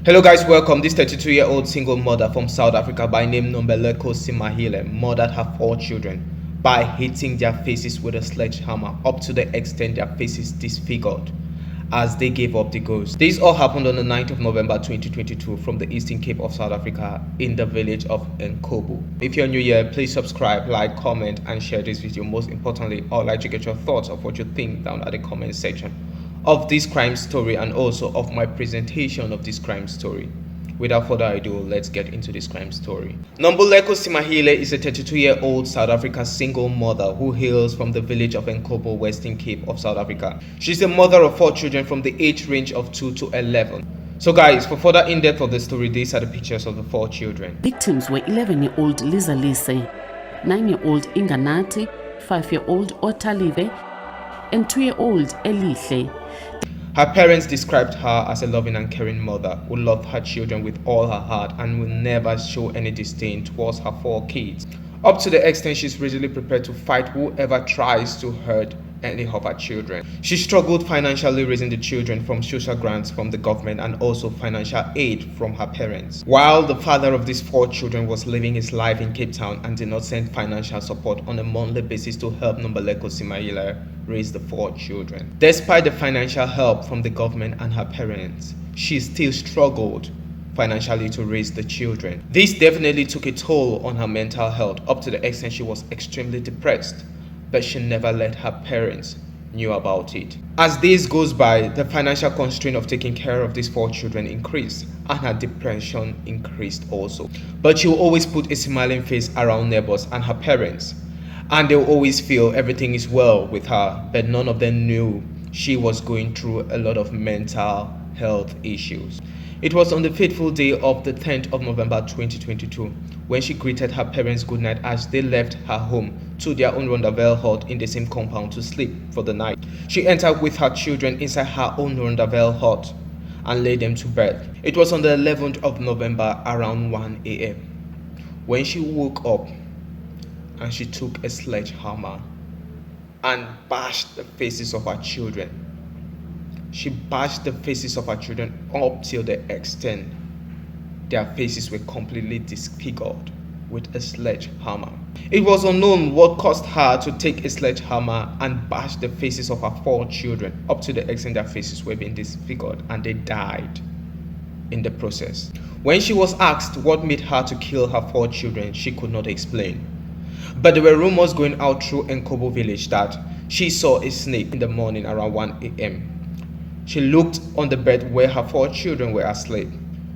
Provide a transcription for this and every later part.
Hello guys, welcome. This 32-year-old single mother from South Africa by name Nombeleko Simahile murdered her 4 children by hitting their faces with a sledgehammer up to the extent their faces disfigured as they gave up the ghost. This all happened on the 9th of November 2022 from the Eastern Cape of South Africa in the village of Nkobo. If you're new here, please subscribe, like, comment and share this video. Most importantly, I'd like to get your thoughts of what you think down at the comment section of this crime story and also of my presentation of this crime story. Without further ado, let's get into this crime story. Nombuleko Simahile is a 32-year-old South African single mother who hails from the village of Nkobo, Western Cape of South Africa. She's a mother of 4 children from the age range of 2 to 11. So guys, for further in-depth of the story, these are the pictures of the 4 children. Victims were 11-year-old Liza Lise, 9-year-old Inganati, 5-year-old Otalive, and 2-year-old Elihle. Her parents described her as a loving and caring mother who loved her children with all her heart and will never show any disdain towards her 4 kids, up to the extent she's readily prepared to fight whoever tries to hurt any of her children. She struggled financially raising the children from social grants from the government and also financial aid from her parents, while the father of these 4 children was living his life in Cape Town and did not send financial support on a monthly basis to help Nombeleko Simahile raise the 4 children. Despite the financial help from the government and her parents, she still struggled financially to raise the children. This definitely took a toll on her mental health up to the extent she was extremely depressed, but she never let her parents knew about it. As days goes by, the financial constraint of taking care of these 4 children increased and her depression increased also. But she will always put a smiling face around neighbors and her parents, and they'll always feel everything is well with her, but none of them knew she was going through a lot of mental health issues. It was on the fateful day of the 10th of November 2022 when she greeted her parents goodnight as they left her home to their own Rondavel hut in the same compound to sleep for the night. She entered with her children inside her own Rondavel hut and laid them to bed. It was on the 11th of November around 1 a.m. when she woke up and she took a sledgehammer and bashed the faces of her children. She bashed the faces of her children up till the extent their faces were completely disfigured with a sledgehammer. It was unknown what caused her to take a sledgehammer and bash the faces of her 4 children up to the extent their faces were being disfigured and they died in the process. When she was asked what made her to kill her 4 children, she could not explain. But there were rumors going out through Nkobo village that she saw a snake in the morning around 1 a.m. She looked on the bed where her 4 children were asleep.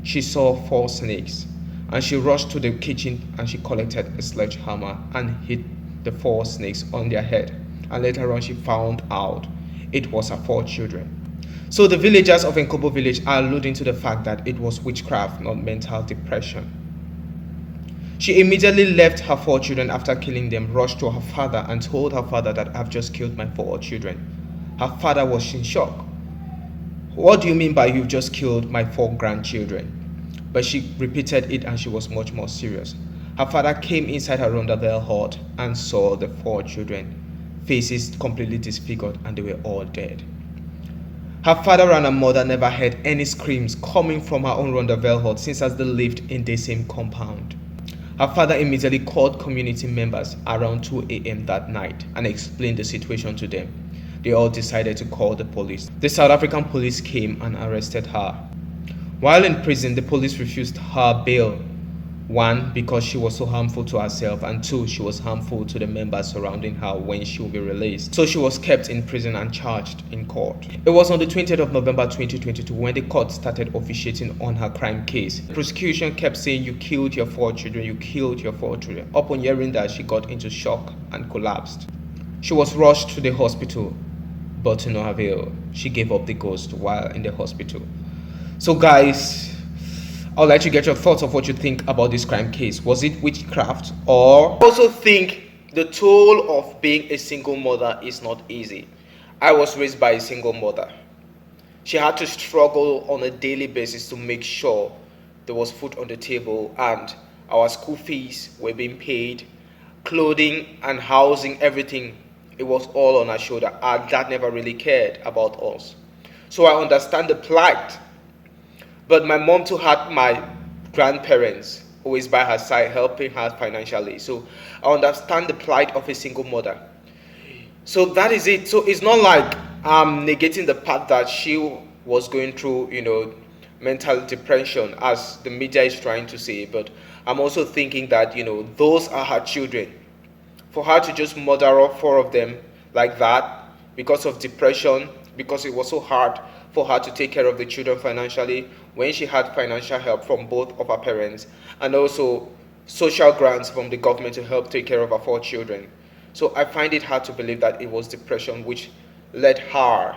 She saw 4 snakes and she rushed to the kitchen and she collected a sledgehammer and hit the 4 snakes on their head, and later on she found out it was her 4 children. So the villagers of Nkobo village are alluding to the fact that it was witchcraft, not mental depression. She immediately left her 4 children after killing them, rushed to her father and told her father that I've just killed my 4 children. Her father was in shock. What do you mean by you've just killed my 4 grandchildren? But she repeated it and she was much more serious. Her father came inside her Rondavel hut and saw the 4 children, faces completely disfigured, and they were all dead. Her father and her mother never heard any screams coming from her own Rondavel hut since as they lived in the same compound. Her father immediately called community members around 2 a.m. that night and explained the situation to them. They all decided to call the police. The South African police came and arrested her. While in prison, the police refused her bail. 1, because she was so harmful to herself, and 2, she was harmful to the members surrounding her when she will be released. So she was kept in prison and charged in court. It was on the 20th of November 2022 when the court started officiating on her crime case. The prosecution kept saying, you killed your 4 children, you killed your 4 children. Upon hearing that, she got into shock and collapsed. She was rushed to the hospital, but to no avail. She gave up the ghost while in the hospital. So guys, I'd like to get your thoughts of what you think about this crime case. Was it witchcraft? Or I also think the toll of being a single mother is not easy. I was raised by a single mother. She had to struggle on a daily basis to make sure there was food on the table and our school fees were being paid, clothing and housing, everything. It was all on her shoulder. Our dad never really cared about us. So I understand the plight But my mom too had my grandparents always by her side, helping her financially. So I understand the plight of a single mother. So that is it. So it's not like I'm negating the part that she was going through, mental depression, as the media is trying to say. But I'm also thinking that, those are her children. For her to just murder all four of them like that because of depression, because it was so hard for her to take care of the children financially when she had financial help from both of her parents, and also social grants from the government to help take care of her four children. So I find it hard to believe that it was depression which led her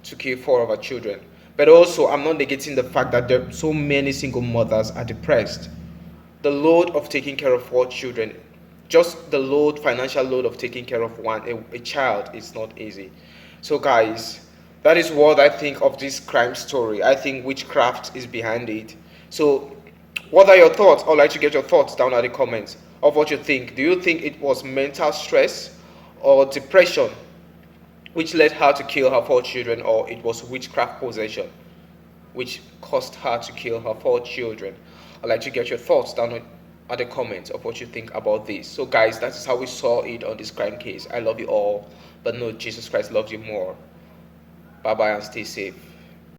to kill four of her children. But also, I'm not negating the fact that there so many single mothers are depressed. The load of taking care of four children, just the load, financial load of taking care of a child, is not easy. So guys, that is what I think of this crime story. I think witchcraft is behind it. So what are your thoughts? I'd like to get your thoughts down at the comments of what you think. Do you think it was mental stress or depression which led her to kill her four children, or it was witchcraft possession which caused her to kill her four children? I'd like to get your thoughts down at the comments of what you think about this. So guys, that is how we saw it on this crime case. I love you all, but no, Jesus Christ loves you more. Bye bye and stay safe.